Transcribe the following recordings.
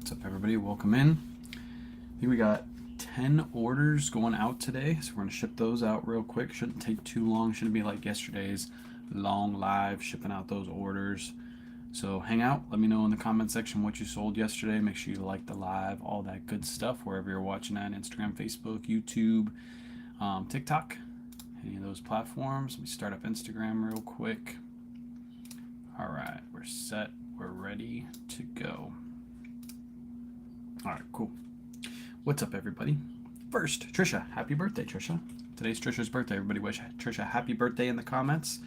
What's up, everybody? Welcome in. I think we got 10 orders going out today, so we're going to ship those out real quick. Shouldn't take too long. Shouldn't be like yesterday's long live shipping out those orders. So hang out. Let me know in the comment section what you sold yesterday. Make sure you like the live, all that good stuff, wherever you're watching at, Instagram, Facebook, YouTube, TikTok, any of those platforms. Let me start up Instagram real quick. All right, we're set. We're ready to go. All right, cool. What's up, everybody? First, Trisha, happy birthday, Trisha. Today's Trisha's birthday. Everybody wish Trisha happy birthday in the comments.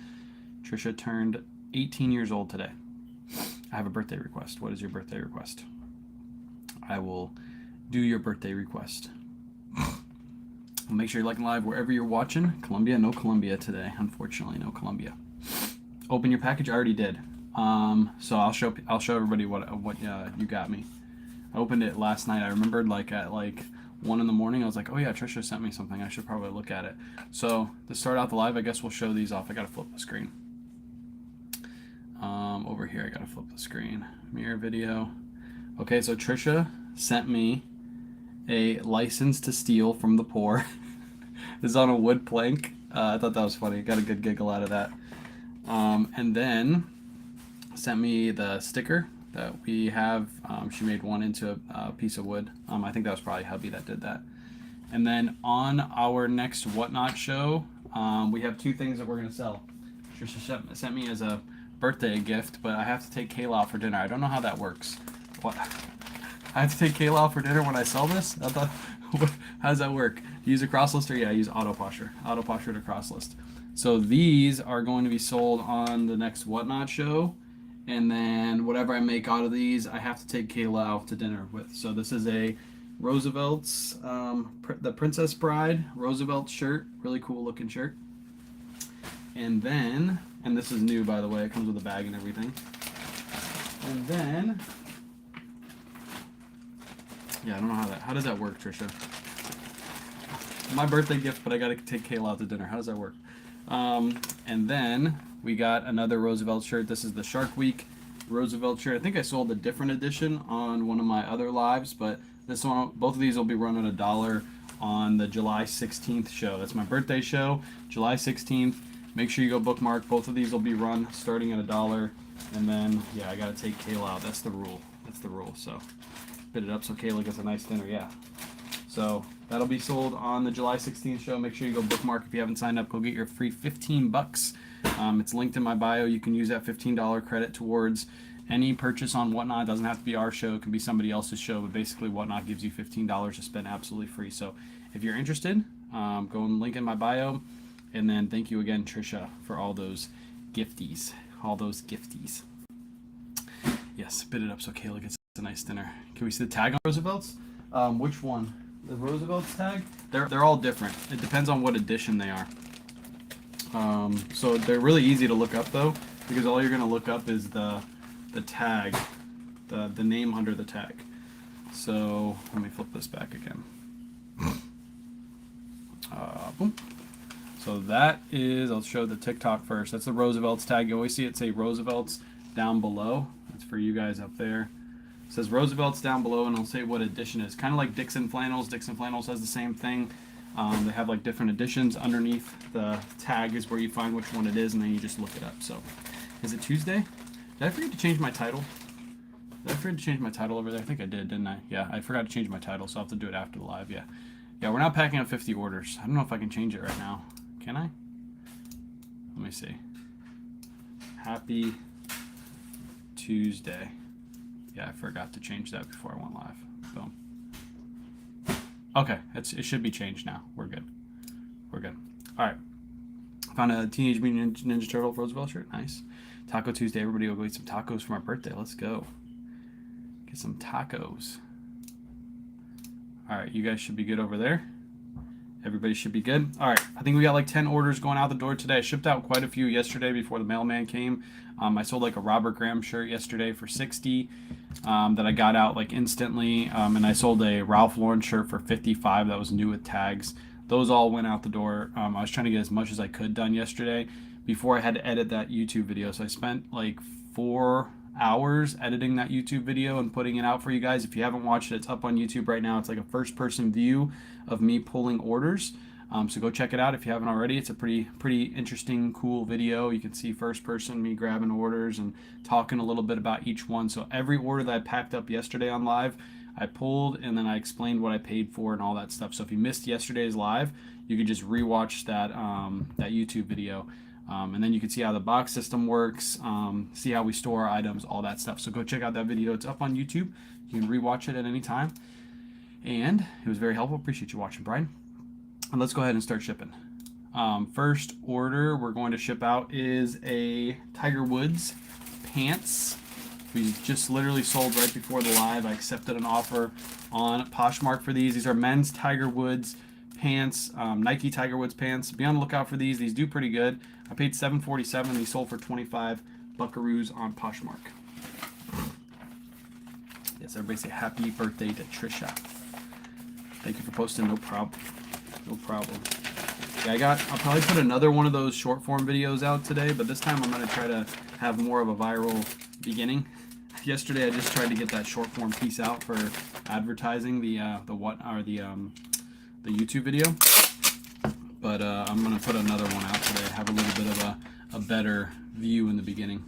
Trisha turned 18 years old today. I have a birthday request. What is your birthday request? I will do your birthday request. Make sure you're liking live wherever you're watching. Columbia, no Columbia today. Unfortunately, no Columbia. Open your package. I already did. So I'll show everybody what you got me. I opened it last night. I remembered at 1 in the morning. I was like, oh yeah, Trisha sent me something. I should probably look at it. So to start out the live, I guess we'll show these off. I gotta flip the screen. Over here, I gotta flip the screen. Mirror video. Okay, so Trisha sent me a license to steal from the poor. This is on a wood plank. I thought that was funny. Got a good giggle out of that. And then sent me the sticker that we have. She made one into a piece of wood. I think that was probably hubby that did that. And then on our next Whatnot show, we have two things that we're going to sell. Trisha sent me as a birthday gift, but I have to take Kayla out for dinner. I don't know how that works. What? I have to take Kayla out for dinner when I sell this? I thought, how does that work? Use a cross list, or yeah, use auto posture to cross list. So these are going to be sold on the next Whatnot show. And then whatever I make out of these, I have to take Kayla out to dinner with. So this is a Roosevelt's, the Princess Bride Roosevelt shirt. Really cool looking shirt. And then, and this is new, by the way. It comes with a bag and everything. And then, yeah, I don't know how does that work, Trisha? My birthday gift, but I got to take Kayla out to dinner. How does that work? And then we got another Roosevelt shirt. This is the Shark Week Roosevelt shirt. I think I sold a different edition on one of my other lives, but this one, both of these will be run at $1 on the July 16th show. That's my birthday show, July 16th. Make sure you go bookmark. Both of these will be run starting at $1. And then, yeah, I got to take Kayla out. That's the rule. That's the rule. So, bid it up so Kayla gets a nice dinner. Yeah. So that'll be sold on the July 16th show. Make sure you go bookmark. If you haven't signed up, go get your free 15 bucks. It's linked in my bio. You can use that $15 credit towards any purchase on Whatnot. It doesn't have to be our show. It can be somebody else's show, but basically Whatnot gives you $15 to spend absolutely free. So if you're interested, go and link in my bio. And then thank you again, Trisha, for all those gifties. Yes, bid it up so Kayla gets a nice dinner. Can we see the tag on Roosevelt's? Which one? The Roosevelt's tag? They're all different. It depends on what edition they are. So they're really easy to look up though, because all you're gonna look up is the tag, the name under the tag. So let me flip this back again. Boom. So that is, I'll show the TikTok first. That's the Roosevelt's tag. You always see it say Roosevelt's down below. That's for you guys up there. It says Roosevelt's down below, and I'll say what edition it is. Kind of like Dixon Flannels. Dixon Flannels has the same thing. They have like different editions. Underneath the tag is where you find which one it is, and then you just look it up. So, is it Tuesday? Did I forget to change my title? Did I forget to change my title over there? I think I did, didn't I? Yeah, I forgot to change my title, so I'll have to do it after the live. Yeah, we're not packing up 50 orders. I don't know if I can change it right now. Can I? Let me see. Happy Tuesday. Yeah, I forgot to change that before I went live. Boom. Okay, it should be changed now. We're good. All right. Found a Teenage Mutant Ninja Turtle Roosevelt shirt. Nice. Taco Tuesday. Everybody will go eat some tacos for my birthday. Let's go. Get some tacos. All right, you guys should be good over there. Everybody should be good. All right, I think we got like 10 orders going out the door today. I shipped out quite a few yesterday before the mailman came. I sold like a Robert Graham shirt yesterday for $60 that I got out like instantly. And I sold a Ralph Lauren shirt for $55 that was new with tags. Those all went out the door. I was trying to get as much as I could done yesterday before I had to edit that YouTube video. So I spent like 4 hours editing that YouTube video and putting it out for you guys. If you haven't watched it, it's up on YouTube right now. It's like a first-person view of me pulling orders. So go check it out if you haven't already. It's a pretty interesting, cool video. You can see first person, me grabbing orders and talking a little bit about each one. So every order that I packed up yesterday on live, I pulled and then I explained what I paid for and all that stuff. So if you missed yesterday's live, you could just rewatch that that YouTube video. And then you can see how the box system works, see how we store our items, all that stuff. So go check out that video. It's up on YouTube. You can rewatch it at any time. And it was very helpful. Appreciate you watching, Brian. And let's go ahead and start shipping. First order we're going to ship out is a Tiger Woods pants. We just literally sold right before the live. I accepted an offer on Poshmark for these. These are men's Tiger Woods pants, Nike Tiger Woods pants. Be on the lookout for these. These do pretty good. I paid $7.47. These sold for 25 buckaroos on Poshmark. Yes, everybody say happy birthday to Trisha. Thank you for posting. No problem. No problem. Yeah, I'll probably put another one of those short form videos out today, but this time I'm going to try to have more of a viral beginning. Yesterday I just tried to get that short form piece out for advertising the YouTube video. But I'm going to put another one out today. Have a little bit of a better view in the beginning.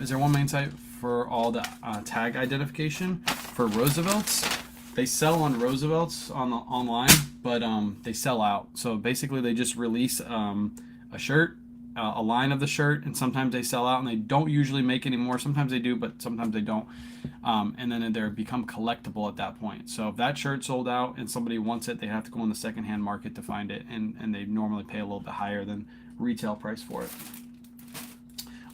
Is there one main site for all the tag identification? For Roosevelt's, they sell on Roosevelt's online, but they sell out. So basically they just release a shirt, a line of the shirt, and sometimes they sell out and they don't usually make any more. Sometimes they do, but sometimes they don't. And then they become collectible at that point. So if that shirt sold out and somebody wants it, they have to go in the secondhand market to find it, and they normally pay a little bit higher than retail price for it.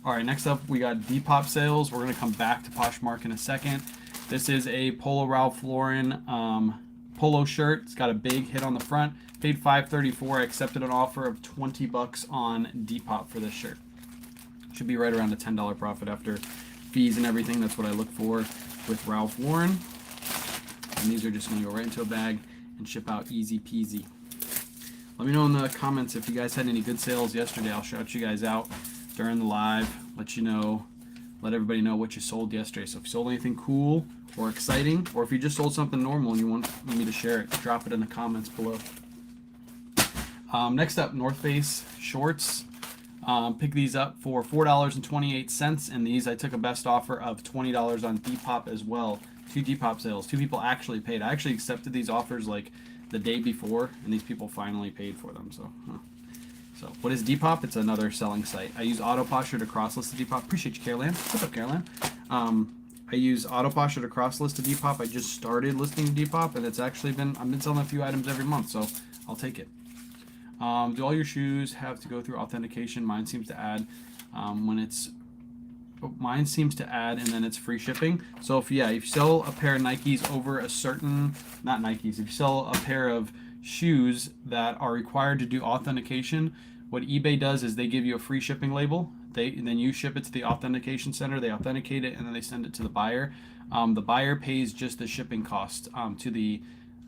All right, next up we got Depop sales. We're gonna come back to Poshmark in a second. This is a Polo Ralph Lauren polo shirt. It's got a big hit on the front. Paid $5.34. I accepted an offer of 20 bucks on Depop for this shirt. Should be right around a $10 profit after fees and everything. That's what I look for with Ralph Lauren. And these are just going to go right into a bag and ship out easy peasy. Let me know in the comments if you guys had any good sales yesterday. I'll shout you guys out during the live. Let you know. Let everybody know what you sold yesterday. So if you sold anything cool or exciting, or if you just sold something normal and you want me to share it, drop it in the comments below. Next up, North Face shorts. Pick these up for $4.28, and these I took a best offer of $20 on Depop as well. 2 Depop sales. 2 people actually paid. I actually accepted these offers like the day before, and these people finally paid for them. So what is Depop? It's another selling site. I use Auto Posture to cross-list to Depop. Appreciate you, Caroline. What's up, Caroline? I use Auto Posture to cross-list to Depop. I just started listing Depop, and I've been selling a few items every month, so I'll take it. Do all your shoes have to go through authentication? Mine seems to add and then it's free shipping. So if you sell a pair of Nikes over a certain, not Nikes, if you sell a pair of shoes that are required to do authentication, what eBay does is they give you a free shipping label. Then you ship it to the authentication center, they authenticate it, and then they send it to the buyer. The buyer pays just the shipping cost to the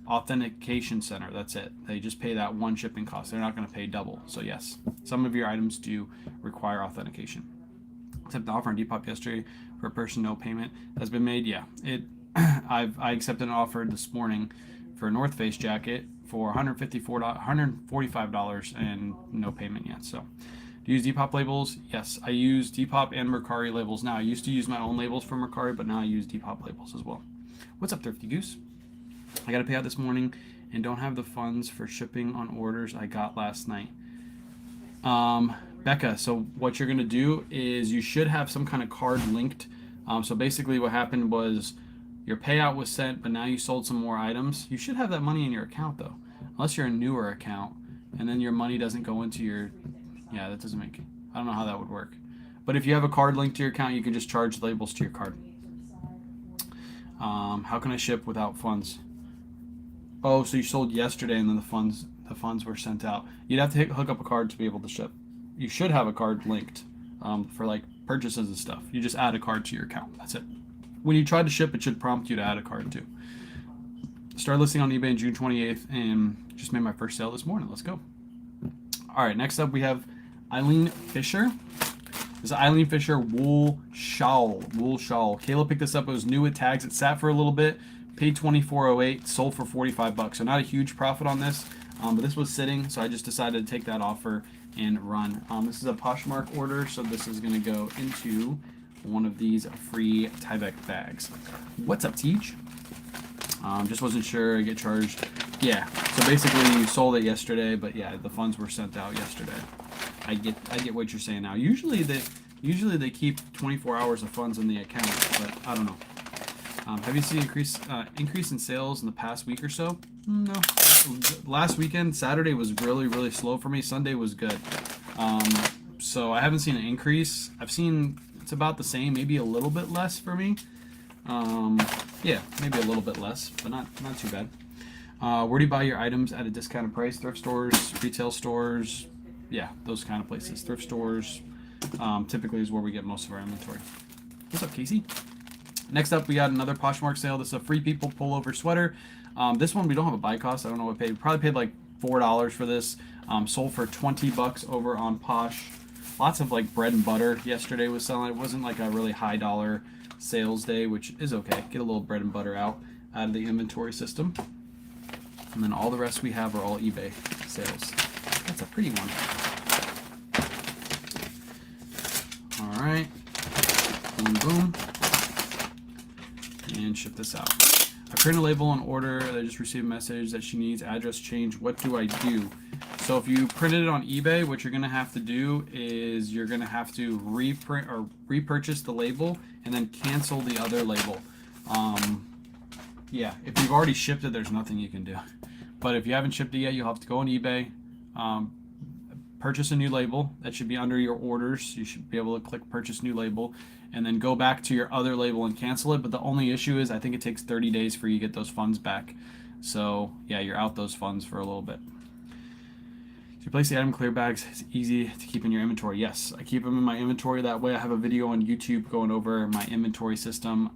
authentication center. That's it. They just pay that one shipping cost. They're not going to pay double. So yes, some of your items do require authentication. Except the offer on Depop yesterday for a person, no payment has been made. Yeah, I accepted an offer this morning for a North Face jacket for $145 and no payment yet. So do you use Depop labels? Yes, I use Depop and Mercari labels now. I used to use my own labels for Mercari, but now I use Depop labels as well. What's up, Thrifty Goose? I got to pay out this morning and don't have the funds for shipping on orders I got last night. Becca, so what you're going to do is you should have some kind of card linked. So basically what happened was your payout was sent, but now you sold some more items. You should have that money in your account though, unless you're a newer account, and then your money doesn't go into your, I don't know how that would work. But if you have a card linked to your account, you can just charge labels to your card. How can I ship without funds? Oh, so you sold yesterday and then the funds were sent out. You'd have to hook up a card to be able to ship. You should have a card linked for like purchases and stuff. You just add a card to your account. That's it. When you try to ship, it should prompt you to add a card too. Started listing on eBay on June 28th and just made my first sale this morning. Let's go. All right, next up we have Eileen Fisher. This Eileen Fisher wool shawl. Kayla picked this up. It was new with tags. It sat for a little bit. Paid $24.08. Sold for $45. So not a huge profit on this. But this was sitting, so I just decided to take that offer and run. This is a Poshmark order, so this is going to go into one of these free Tyvek bags. What's up, Teach? Just wasn't sure. I get charged. Yeah. So basically, you sold it yesterday, but yeah, the funds were sent out yesterday. I get what you're saying now. Usually they keep 24 hours of funds in the account, but I don't know. Have you seen increase in sales in the past week or so? No. Last weekend, Saturday was really slow for me. Sunday was good. So I haven't seen an increase. I've seen it's about the same, maybe a little bit less for me. Yeah, maybe a little bit less, but not too bad. Where do you buy your items at a discounted price? Thrift stores, retail stores, yeah, those kind of places. Thrift stores typically is where we get most of our inventory. What's up, Casey? Next up, we got another Poshmark sale. This is a Free People pullover sweater. This one we don't have a buy cost. I don't know what I paid. We probably paid like $4 for this. Sold for $20 over on Posh. Lots of like bread and butter yesterday was selling. It wasn't like a really high dollar sales day, which is okay. Get a little bread and butter out of the inventory system. And then all the rest we have are all eBay sales. That's a pretty one. All right. Boom, boom. And ship this out. I print a label on order. I just received a message that she needs address change. What do I do? So if you printed it on eBay, what you're going to have to do is you're going to have to reprint or repurchase the label and then cancel the other label. Yeah, if you've already shipped it, there's nothing you can do. But if you haven't shipped it yet, you'll have to go on eBay, purchase a new label. That should be under your orders. You should be able to click purchase new label and then go back to your other label and cancel it. But the only issue is I think it takes 30 days for you to get those funds back. So yeah, you're out those funds for a little bit. So you place the item clear bags. It's easy to keep in your inventory. Yes, I keep them in my inventory. That way I have a video on YouTube going over my inventory system.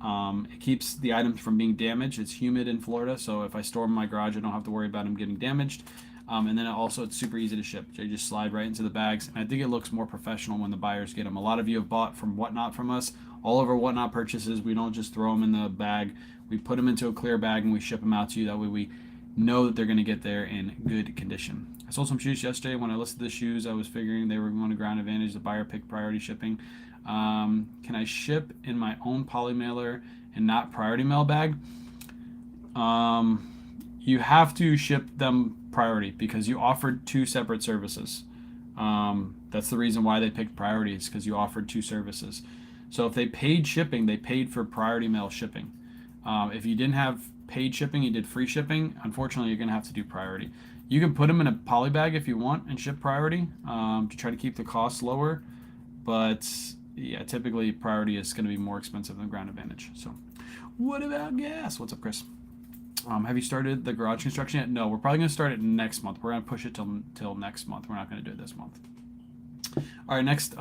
It keeps the items from being damaged. It's humid in Florida, so if I store them in my garage, I don't have to worry about them getting damaged. And then it's super easy to ship. So you just slide right into the bags. And I think it looks more professional when the buyers get them. A lot of you have bought from Whatnot from us. All of our Whatnot purchases, we don't just throw them in the bag. We put them into a clear bag and we ship them out to you. That way we know that they're going to get there in good condition. I sold some shoes yesterday. When I listed the shoes, I was figuring they were going to ground advantage. The buyer picked priority shipping. Can I ship in my own poly mailer and not priority mail bag? You have to ship them priority because you offered two separate services. That's the reason why they picked priority, is because you offered two services. So if they paid shipping, they paid for priority mail shipping. If you didn't have paid shipping, you did free shipping, unfortunately you're going to have to do priority. You can put them in a poly bag if you want and ship priority to try to keep the costs lower, but yeah, typically priority is going to be more expensive than ground advantage. So what about gas? What's up, Chris? Have you started the garage construction yet? No, we're probably going to start it next month. We're going to push it till next month. We're not going to do it this month. All right, next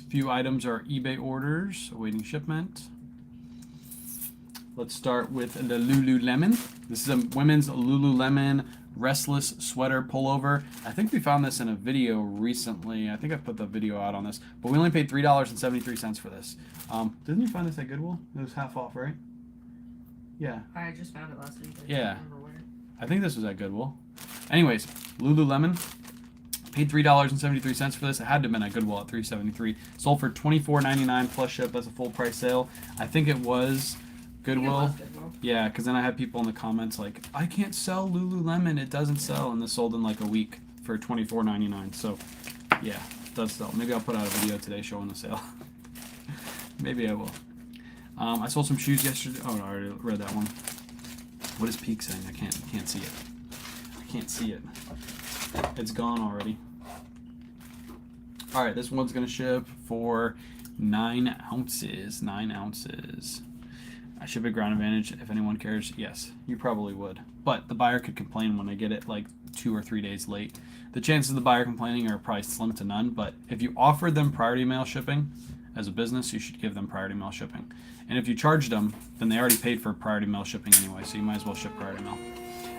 few items are eBay orders awaiting shipment. Let's start with the Lululemon. This is a women's Lululemon Restless Sweater Pullover. I think we found this in a video recently. I think I put the video out on this, but we only paid $3.73 for this. Didn't you find this at Goodwill? It was half off, right? Yeah. I just found it last week. Yeah. I think this was at Goodwill. Anyways, Lululemon. Paid $3.73 for this. It had to have been at Goodwill at $3.73. Sold for $24.99 plus ship. That's a full price sale. I think it was Goodwill. Yeah, because then I had people in the comments like, I can't sell Lululemon. It doesn't sell. And this sold in like a week for $24.99. So, yeah, it does sell. Maybe I'll put out a video today showing the sale. Maybe I will. I sold some shoes yesterday. Oh, no, I already read that one. What is Peak saying? I can't see it. I can't see it. It's gone already. All right, this one's going to ship for 9 ounces. 9 ounces. I ship at ground advantage if anyone cares. Yes, you probably would. But the buyer could complain when I get it like 2 or 3 days late. The chances of the buyer complaining are probably slim to none. But if you offered them priority mail shipping as a business, you should give them priority mail shipping. And if you charged them, then they already paid for priority mail shipping anyway, so you might as well ship priority mail.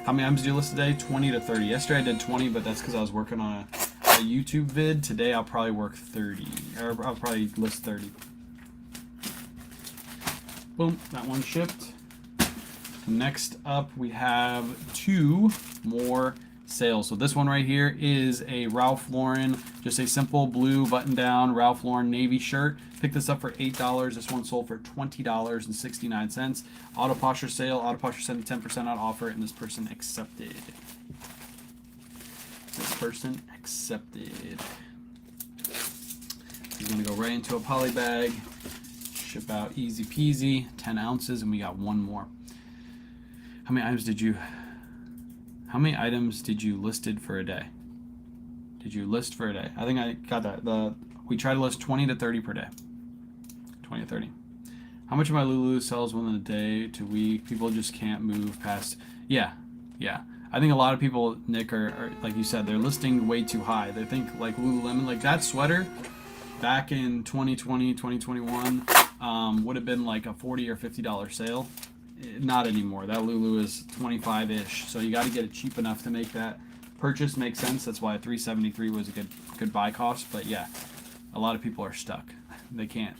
How many items do you list today? 20 to 30. Yesterday I did 20, but that's because I was working on a YouTube vid. Today I'll probably work 30, or I'll probably list 30. Boom, that one shipped. Next up, we have 2 more sales. So this one right here is a Ralph Lauren, just a simple blue button-down Ralph Lauren navy shirt. Picked this up for $8. This one sold for $20.69. Auto posture sale. Auto posture sent 10% out offer, and this person accepted. This person accepted. He's gonna go right into a poly bag. Ship out easy peasy. 10 ounces, and we got one more. How many items did you listed for a day? Did you list for a day? I think I got that. We try to list 20 to 30 per day. 20 to 30. How much of my Lulu sells within a day to week? People just can't move past. Yeah. I think a lot of people, Nick, are like you said, they're listing way too high. They think like Lululemon, like that sweater back in 2020, 2021 would have been like a $40 or $50 sale. Not anymore. That Lulu is 25-ish, so you got to get it cheap enough to make that purchase make sense. That's why $373 was a good buy cost. But yeah, a lot of people are stuck. They can't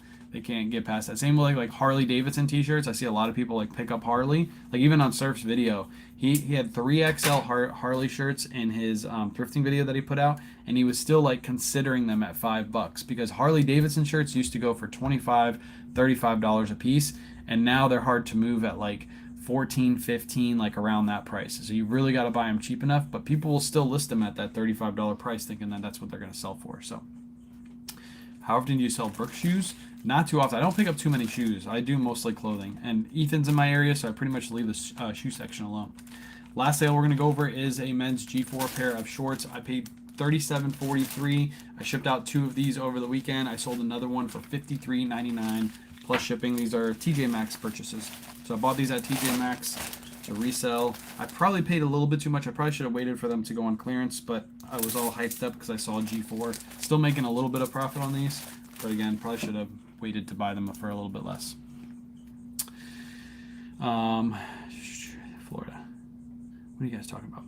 get past that. Same with like Harley Davidson t-shirts. I see a lot of people like pick up Harley. Like even on Surf's video, he had 3XL Harley shirts in his thrifting video that he put out, and he was still like considering them at $5 because Harley Davidson shirts used to go for $25, $35 a piece. And now they're hard to move at like 14, 15, like around that price. So you really got to buy them cheap enough, but people will still list them at that $35 price thinking that that's what they're going to sell for. So how often do you sell Brooks shoes? Not too often. I don't pick up too many shoes. I do mostly clothing. And Ethan's in my area, so I pretty much leave the shoe section alone. Last sale we're going to go over is a men's G4 pair of shorts. I paid $37.43. I shipped out 2 of these over the weekend. I sold another one for $53.99. Plus shipping. These are TJ Maxx purchases. So I bought these at TJ Maxx to resell. I probably paid a little bit too much. I probably should have waited for them to go on clearance, but I was all hyped up because I saw G4. Still making a little bit of profit on these, but again, probably should have waited to buy them for a little bit less. Florida. What are you guys talking about?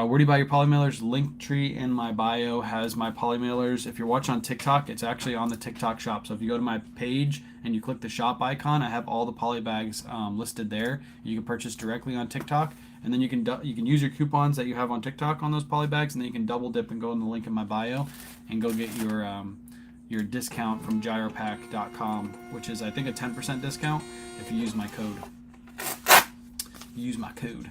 Where do you buy your poly mailers? Linktree in my bio has my poly mailers. If you're watching on TikTok, it's actually on the TikTok shop. So if you go to my page and you click the shop icon, I have all the poly bags listed there. You can purchase directly on TikTok, and then you can use your coupons that you have on TikTok on those poly bags, and then you can double dip and go in the link in my bio and go get your discount from gyropack.com, which is I think a 10% discount if you use my code.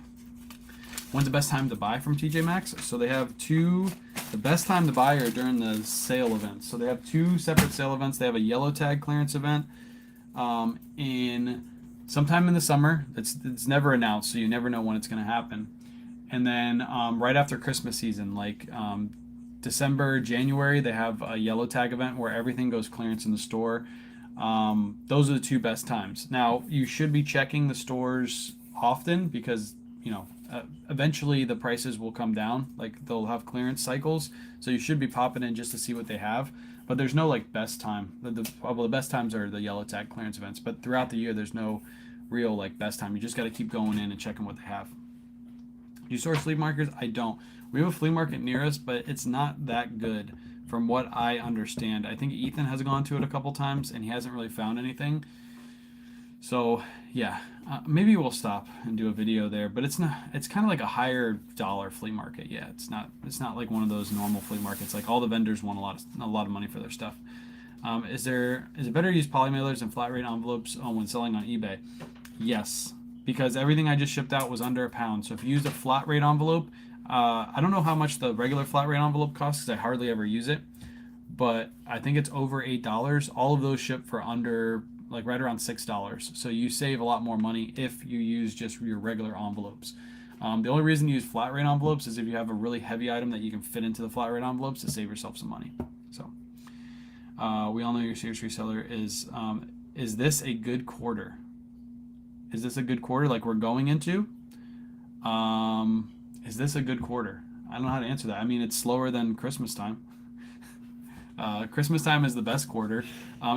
When's the best time to buy from TJ Maxx? So they have 2. The best time to buy are during the sale events. So they have 2 separate sale events. They have a yellow tag clearance event in sometime in the summer. It's never announced, so you never know when it's going to happen. And then right after Christmas season, like December, January, they have a yellow tag event where everything goes clearance in the store. Those are the 2 best times. Now, you should be checking the stores often because, eventually the prices will come down. Like they'll have clearance cycles, so you should be popping in just to see what they have. But there's no like best time. The best times are the yellow tag clearance events. But throughout the year, there's no real like best time. You just got to keep going in and checking what they have. Do you source flea markets? I don't. We have a flea market near us, but it's not that good from what I understand. I think Ethan has gone to it a couple times and he hasn't really found anything. So yeah, maybe we'll stop and do a video there, but it's not. It's kind of like a higher dollar flea market. Yeah, it's not like one of those normal flea markets. Like all the vendors want a lot of money for their stuff. Is it better to use poly mailers and flat rate envelopes when selling on eBay? Yes, because everything I just shipped out was under £1. So if you use a flat rate envelope, I don't know how much the regular flat rate envelope costs because I hardly ever use it, but I think it's over $8. All of those ship for under like right around $6. So you save a lot more money if you use just your regular envelopes. The only reason you use flat rate envelopes is if you have a really heavy item that you can fit into the flat rate envelopes to save yourself some money. So we all know your serious reseller is. Is this a good quarter? Is this a good quarter like we're going into? Is this a good quarter? I don't know how to answer that. I mean, it's slower than Christmas time. Christmas time is the best quarter.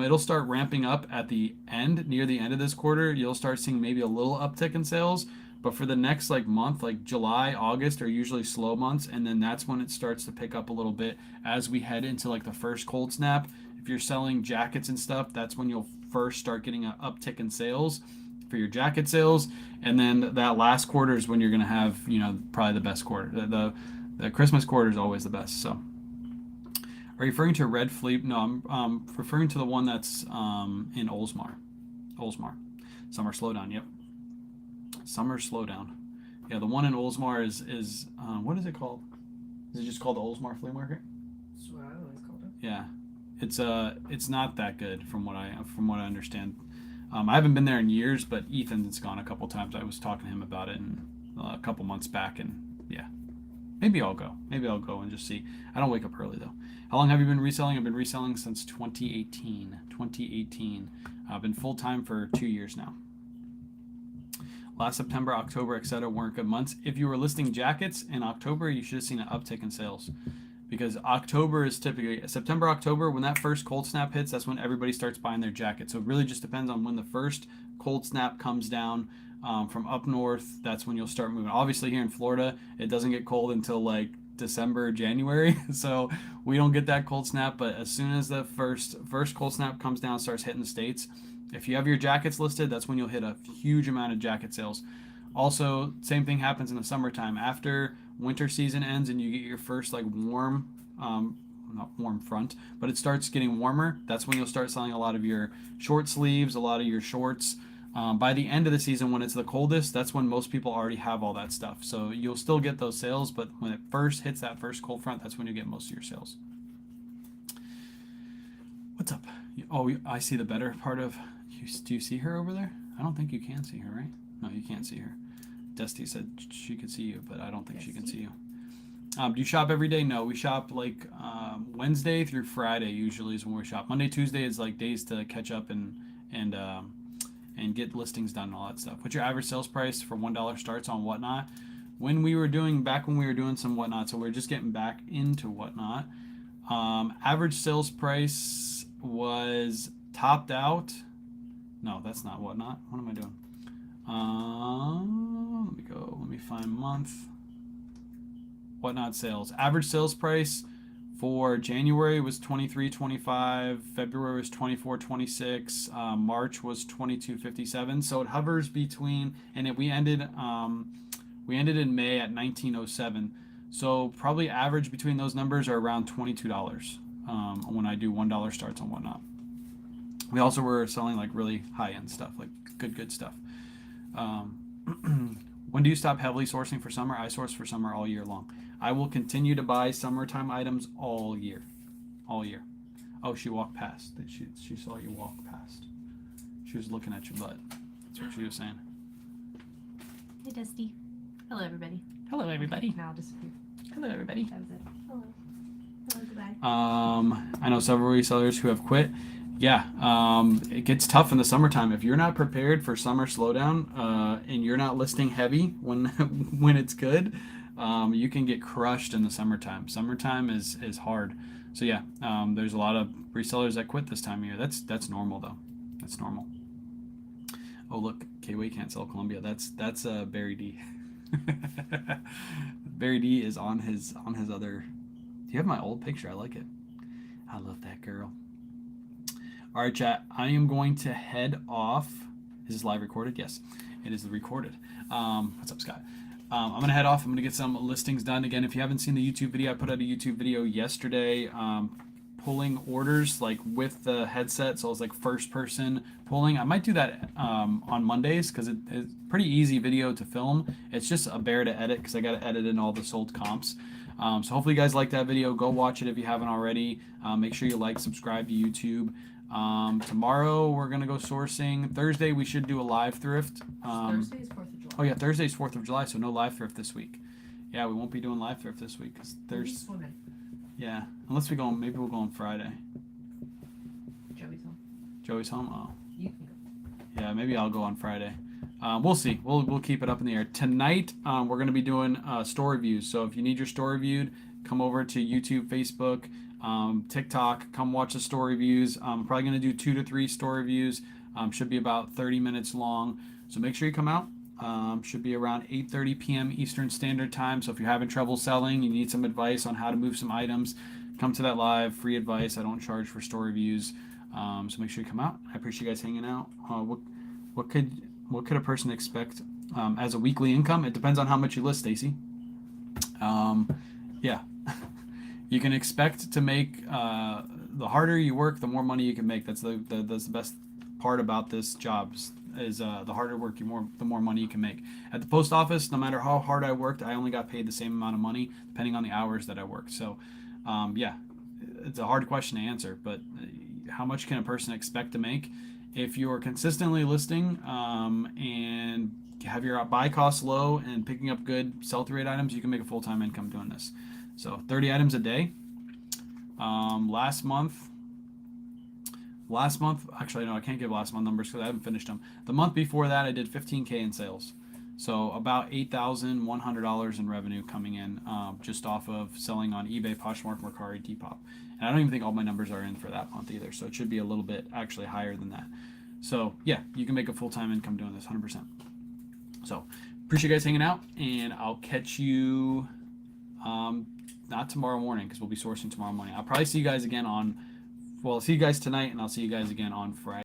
It'll start ramping up at the end, near the end of this quarter. You'll start seeing maybe a little uptick in sales, But for the next like month, like July, August are usually slow months, and then that's when it starts to pick up a little bit as we head into like the first cold snap. If you're selling jackets and stuff, that's when you'll first start getting an uptick in sales for your jacket sales, and then that last quarter is when you're going to have, probably the best quarter. The Christmas quarter is always the best. So, are you referring to Red Fleet? No, I'm referring to the one that's in Oldsmar. Oldsmar, Summer Slowdown. Yep, Summer Slowdown. Yeah, the one in Oldsmar is what is it called? Is it just called the Oldsmar Flea Market? That's what I always called it. Yeah, it's not that good from what I understand. I haven't been there in years, but Ethan's gone a couple times. I was talking to him about it a couple months back, and yeah, maybe I'll go. Maybe I'll go and just see. I don't wake up early though. How long have you been reselling? I've been reselling since 2018. 2018. I've been full time for 2 years now. Last September, October, etc. weren't good months. If you were listing jackets in October, you should have seen an uptick in sales, because October is typically September, October, when that first cold snap hits, that's when everybody starts buying their jackets. So it really just depends on when the first cold snap comes down from up north. That's when you'll start moving. Obviously here in Florida, it doesn't get cold until like December, January. So we don't get that cold snap, but as soon as the first cold snap comes down, starts hitting the States, if you have your jackets listed, that's when you'll hit a huge amount of jacket sales. Also, same thing happens in the summertime. After winter season ends and you get your first like warm, not warm front, but it starts getting warmer, that's when you'll start selling a lot of your short sleeves, a lot of your shorts. By the end of the season, when it's the coldest, that's when most people already have all that stuff. So you'll still get those sales, but when it first hits that first cold front, that's when you get most of your sales. What's up? Oh, I see the better part of you. Do you see her over there? I don't think you can see her, right? No, you can't see her. Dusty said she could see you, but I don't think she can see you. Do you shop every day? No, we shop like Wednesday through Friday usually is when we shop. Monday, Tuesday is like days to catch up and get listings done and all that stuff. What's your average sales price for $1 starts on Whatnot? When we were doing some Whatnot, so we're just getting back into Whatnot. Average sales price was topped out. No, that's not Whatnot. What am I doing? Let me go. Let me find month. Whatnot sales. Average sales price for January was $23.25. February was $24.26. March was $22.57. So it hovers between, and we ended in May at $19.07. So probably average between those numbers are around $22 when I do $1 starts on Whatnot. We also were selling like really high-end stuff, like good stuff. When do you stop heavily sourcing for summer? I source for summer all year long. I will continue to buy summertime items all year. All year. Oh, she walked past. She saw you walk past. She was looking at your butt. That's what she was saying. Hey, Dusty. Hello, everybody. Hello, everybody. Now disappear. Hello, everybody. That was it. Hello. Hello, goodbye. I know several resellers who have quit. Yeah, it gets tough in the summertime. If you're not prepared for summer slowdown and you're not listing heavy when when it's good, you can get crushed in the summertime. Summertime is hard. So yeah, there's a lot of resellers that quit this time of year. That's normal though. That's normal. Oh look, K-Way can't sell Columbia. That's Barry D. Barry D is on his other. Do you have my old picture? I like it. I love that girl. All right, chat. I am going to head off. Is this live recorded? Yes, it is recorded. What's up, Scott? I'm going to head off. I'm going to get some listings done. Again, if you haven't seen the YouTube video, I put out a YouTube video yesterday pulling orders like with the headset. So it was like first person pulling. I might do that on Mondays because it's a pretty easy video to film. It's just a bear to edit because I got to edit in all the sold comps. So hopefully you guys like that video. Go watch it if you haven't already. Make sure you like, subscribe to YouTube. Tomorrow we're gonna go sourcing. Thursday we should do a live thrift. Thursday is 4th of July. Oh yeah, Thursday's 4th of July, so no live thrift this week. Yeah, we won't be doing live thrift this week because Thursday. Yeah, unless maybe we'll go on Friday. Joey's home. Joey's home. Oh. You can go. Yeah, maybe I'll go on Friday. We'll see. We'll keep it up in the air. Tonight we're gonna be doing store reviews. So if you need your store reviewed, come over to YouTube, Facebook. TikTok, come watch the store reviews. I'm probably going to do 2 to 3 store reviews. Should be about 30 minutes long. So make sure you come out. Should be around 8:30 p.m. Eastern Standard Time. So if you're having trouble selling, you need some advice on how to move some items, come to that live. Free advice. I don't charge for store reviews. So make sure you come out. I appreciate you guys hanging out. What could a person expect as a weekly income? It depends on how much you list, Stacy. Yeah, you can expect to make the harder you work, the more money you can make. That's the best part about this job is the harder work the more money you can make. At the post office, no matter how hard I worked, I only got paid the same amount of money depending on the hours that I worked. So, yeah, it's a hard question to answer, but how much can a person expect to make if you're consistently listing and have your buy costs low and picking up good sell-through rate items? You can make a full-time income doing this. So 30 items a day. Last month, actually, no, I can't give last month numbers because I haven't finished them. The month before that, I did $15K in sales. So about $8,100 in revenue coming in just off of selling on eBay, Poshmark, Mercari, Depop. And I don't even think all my numbers are in for that month either. So it should be a little bit actually higher than that. So yeah, you can make a full-time income doing this 100%. So appreciate you guys hanging out, and I'll catch you not tomorrow morning because we'll be sourcing tomorrow morning. I'll probably see you guys again I'll see you guys tonight, and I'll see you guys again on Friday.